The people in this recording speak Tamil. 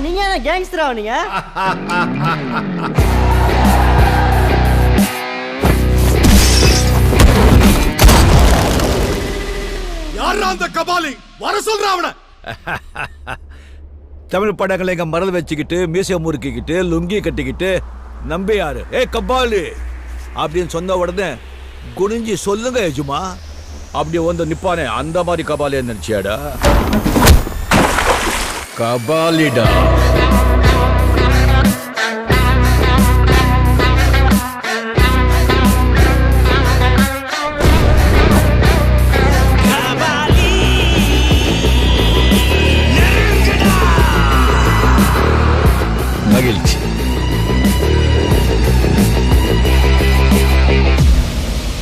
நீங்க என்ன கேங்ஸ்டரா நீங்க? யாரா அந்த கபாலி? வர சொல்றா அவன. தமிழ் படங்களை எங்க மரல் வச்சுக்கிட்டு மியூசியம் முறுக்கிக்கிட்டு லுங்கி கட்டிக்கிட்டு நம்பியாரு ஏ கபாலி அப்படின்னு சொன்ன உடனே குனிஞ்சி சொல்லுங்க எஜுமா அப்படி வந்து நிப்பானே அந்த மாதிரி கபாலி நினைச்சியாடா? கபாலிடா.